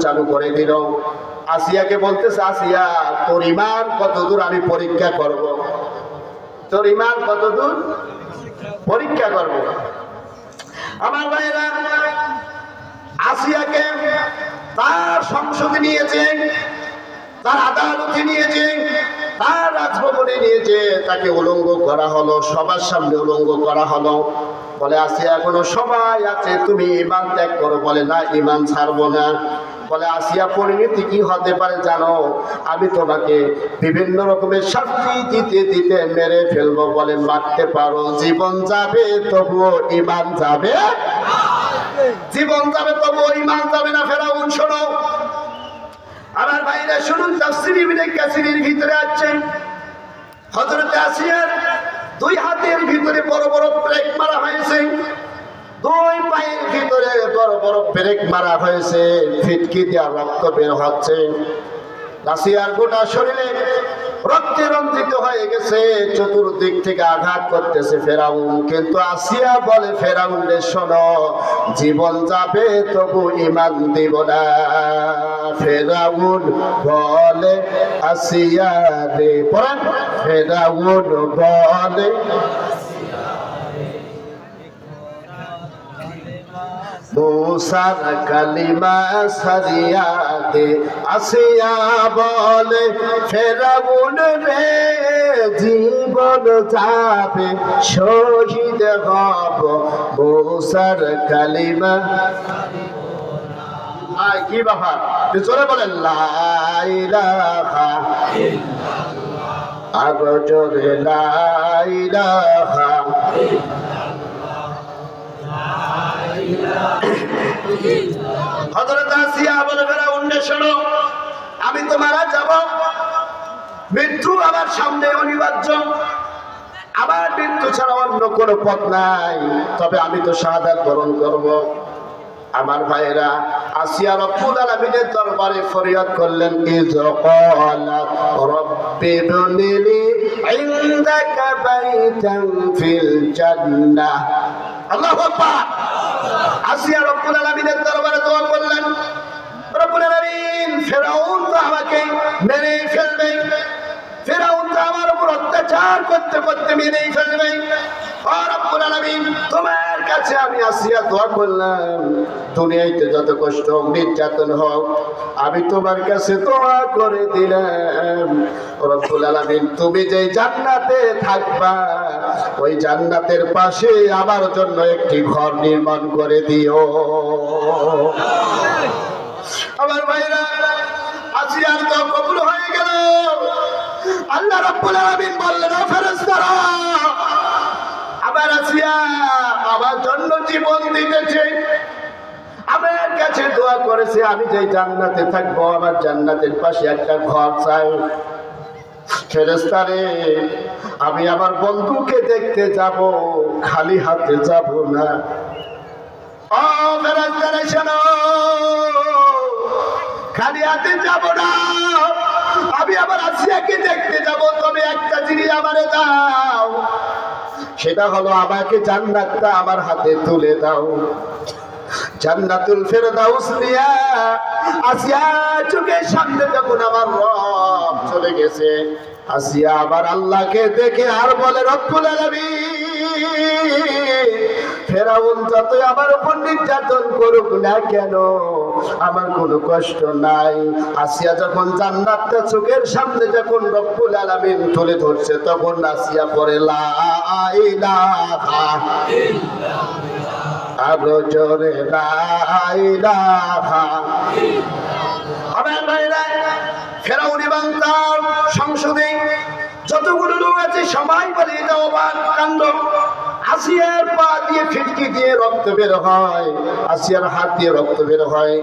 চালু করে দিল। আসিয়াকে বলতেছে, আসিয়া তোর ঈমান কতদূর আমি পরীক্ষা করব, তোর ঈমান কতদূর পরীক্ষা করব। আমার ভাইরা আসিয়াকে তার সংসদে নিয়েছে, তার আদালতে নিয়েছে, তার রাজভবনে নিয়েছে, তাকে উলঙ্গ করা হলো, সবার সামনে উলঙ্গ করা হলো। বলে আসিয়া এখনো সময় আছে, তুমি ঈমান ত্যাগ করো। বলে না, ঈমান ছাড়বো না। বলে আসিয়া পরিণতি কি হতে পারে জানো? আমি তোমাকে বিভিন্ন রকমের শাস্তি দিতে দিতে মেরে ফেলবো। বলে মারতে পারো, জীবন যাবে তবুও ঈমান যাবে, জীবন যাবে তবুও ঈমান যাবে না। ফেরাউন শোনো, আমার ভাইরা শুনুন, তাফসীর ইবনে কাসিরের ভিতরে আছে হযরত আসিয়ার দুই হাতের ভিতরে বড় বড় ব্রেক মারা হয়েছে, দুই পায়ের ভিতরে বড় বড় ব্রেক মারা হয়েছে, ফিটকি দিয়ে রক্ত বের হচ্ছে। আসিয়ার গোটা শরীরে রক্তে রঞ্জিত হয়ে গেছে, চতুর্দিক থেকে আঘাত করতেছে ফেরাউন। কিন্তু আসিয়া বলে, ফেরাউন রে শোনো, জীবন যাবে তবু ঈমান দিব না। ফেরাউন বলে আসিয়া রে, পড়েন, ফেরাউন বলে মুসার কালিমা সারিয়া দে। আসিয়া বলে ফেরাউন রে, জীবন যাবে শহীদ হব, মুসার কালিমা। কি বাবা জোরে বলেন, লা ইলাহা ইল্লাল্লাহ, আরো জোরে, লা ইলাহা। হযরত আসিয়া বলে, ফেরাউন রে শোনো, আমি তো মারা যাব, মৃত্যু আমার সামনে অনিবার্য, আমার মৃত্যু ছাড়া অন্য কোনো পথ নাই, তবে আমি তো শাহাদাত বরণ করব। আমার ভাইরা আসিয়া রব্বুল আলামিনের দরবারে ফরিয়াদ করলেন, ইয ক্বালাত রাব্বি ইবনিলি ইনদাকা বাইতান ফিল জান্নাহ। আল্লাহু আকবার। আসিয়া রব্বুল আলামিনের দরবারে দোয়া করলেন, রব্বুল আলামিন, ফেরাউন তো আমাকে মেরে ফেলবে, ফেরাউন তো আমার উপর অত্যাচার করতে করতে মেরেই ফেলবে। ও রব্বুল আলামিন, তোমার কাছে আমি আসিয়া দোয়া করলাম, দুনিয়াতে যত কষ্ট হোক, নির্যাতন হোক, আমি তোমার কাছে দোয়া করে দিলাম, রব্বুল আলামিন, তুমি যে জান্নাতে থাকবা, ওই জান্নাতের পাশে আমার জন্য একটি ঘর নির্মাণ করে দিও। আমার ভাইরা, আসিয়ার দোয়া কবুল হয়ে গেল। আল্লাহ রাব্বুল আলামিন বললেন, ও ফেরেশতারা, আবার আসিয়া আমার জন্য জীবন দিতেছে, আমার কাছে দোয়া করেছে, আমি যে জান্নাতে থাকবো, আমার জান্নাতের পাশে একটা ঘর চাই। ফেরেশতারে, আমি আমার বন্ধুকে দেখতে যাব, খালি হাতে যাব না। ও ফেরেশতারে শোনো, খালি হাতে যাব না, আমি আবার আসিয়াকে দেখতে যাব, তবে একটা জিনিস আমারে দাও, সেটা হলো আমাকে জান্নাতটা আমার হাতে তুলে দাও। জান্নাতুল ফেরদাউস নিয়া আসিয়া চোখের সামনে যখন আমার রব চলে গেছে, আসিয়া আবার আল্লাহকে দেখে আর বলে, রব্বুল আলামিন, ফেরাউন যতই আমার উপর নির্যাতন করুক না কেন, আমার কোনো কষ্ট নাই। আসিয়া যখন জান্নাতটা চোখের সামনে যখন রব্বুল আলামিন তুলে ধরছে, তখন আসিয়া পড়ে, লা ইলাহা ইল্লাল্লাহ, আরো জোরে, লা ইলাহা ইল্লাল্লাহ। আমার ভাইরা, ফেরাউন এবং তার সংসদে যতগুলো লোক আছে সবাই বলে এটা অবাক কাণ্ড। আসিয়ার পা দিয়ে ফিটকি দিয়ে রক্ত বের হয়, আসিয়ার হাত দিয়ে রক্ত বের হয়,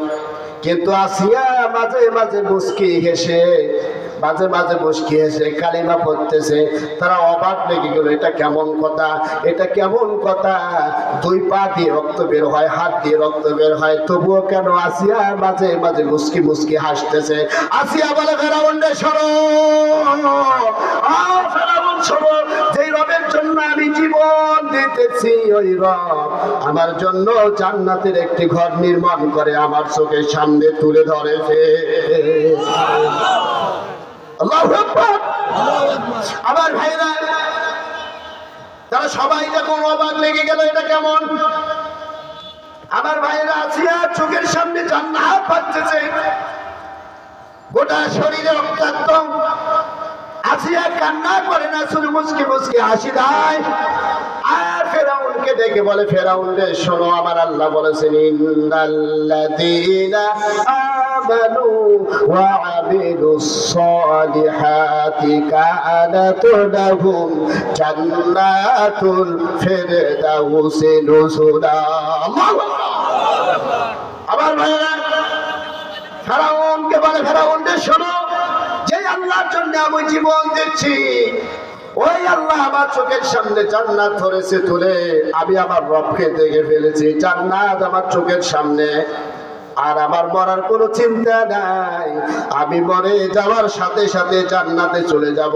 কিন্তু আসিয়া মাঝে মাঝে মুস্কি হেসে, মাঝে মাঝে মুস্কি হেসে কালিমা পড়তেছে। তারা অবাক লেগে গেল, এটা কেমন কথা, এটা কেমন কথা, দুই পা দিয়ে রক্ত বের হয়, হাত দিয়ে রক্ত বের হয়, তবুও কেন আসিয়া মাঝে মাঝে মুস্কি মুস্কি হাসতেছে। আসিয়া বলে, ফেরাউন রে শোনো, ফেরাউন শোনো, যেই রবের জন্য আমি জীবন দিতেছি, ওই রব আমার জন্য জান্নাতের একটি ঘর নির্মাণ করে আমার চোখের সামনে তুলে ধরেছে। আল্লাহু আকবার। আমার ভাইরা, তারা সবাই যখন অবাক লেগে গেল, এটা কেমন? আমার ভাইরা, আসিয়া চোখের সামনে জান্নাত পাচ্ছে, গোটা শরীরে রক্তাক্ত। আসিয়া কান্না করে না, শুধু মুচকি মুচকি হাসি দেয়। আর ফেরাউনকে ডেকে বলে, ফেরাউন রে শোনো, আমার আল্লাহ বলেছেন, ইন্নাল্লাযীনা আমানু ওয়া আমিলুস সালিহাতি কানাত লাহুম জান্নাতুল ফিরদাউসি নুজুলা। আল্লাহু আকবার। আবার ভাইরা, ফেরাউনকে বলে, ফেরাউন রে শোনো, যে আল্লাহর জন্য আমি জীবন দিচ্ছি, ওই আল্লাহ আমার চোখের সামনে জান্নাত ধরেছে তুলে, আমি আমার রবকে দেখে ফেলেছি, জান্নাত আমার চোখের সামনে। আর আমার মরার কোনো চিন্তা নাই, আমি মরে যাওয়ার সাথে সাথে জান্নাতে চলে যাব।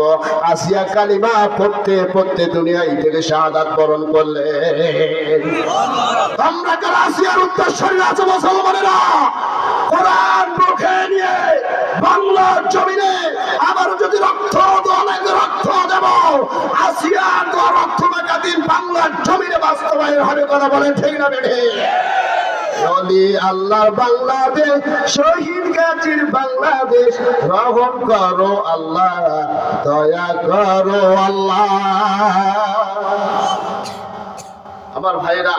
আসিয়া কালিমা পড়তে পড়তে দুনিয়ায় থেকে শাহাদাত বরণ করলে। তোমরা যারা আসিয়ার উত্তরসূরি আছো মুসলমানেরা, কোরআন মুখে নিয়ে বাংলার জমিনে আবার যদি রক্ত দলের রক্ত দেব, আসিয়ার তো রক্ত মাখা দিন বাংলার জমিনে বাস্তবায়ন হবে। কথা বলেন ঠিক না বেঠে? আল্লাহর বাংলাদেশ, শহীদ গাজীর বাংলাদেশ, রহম করো আল্লাহ, দয়া করো আল্লাহ। আমার ভাইরা,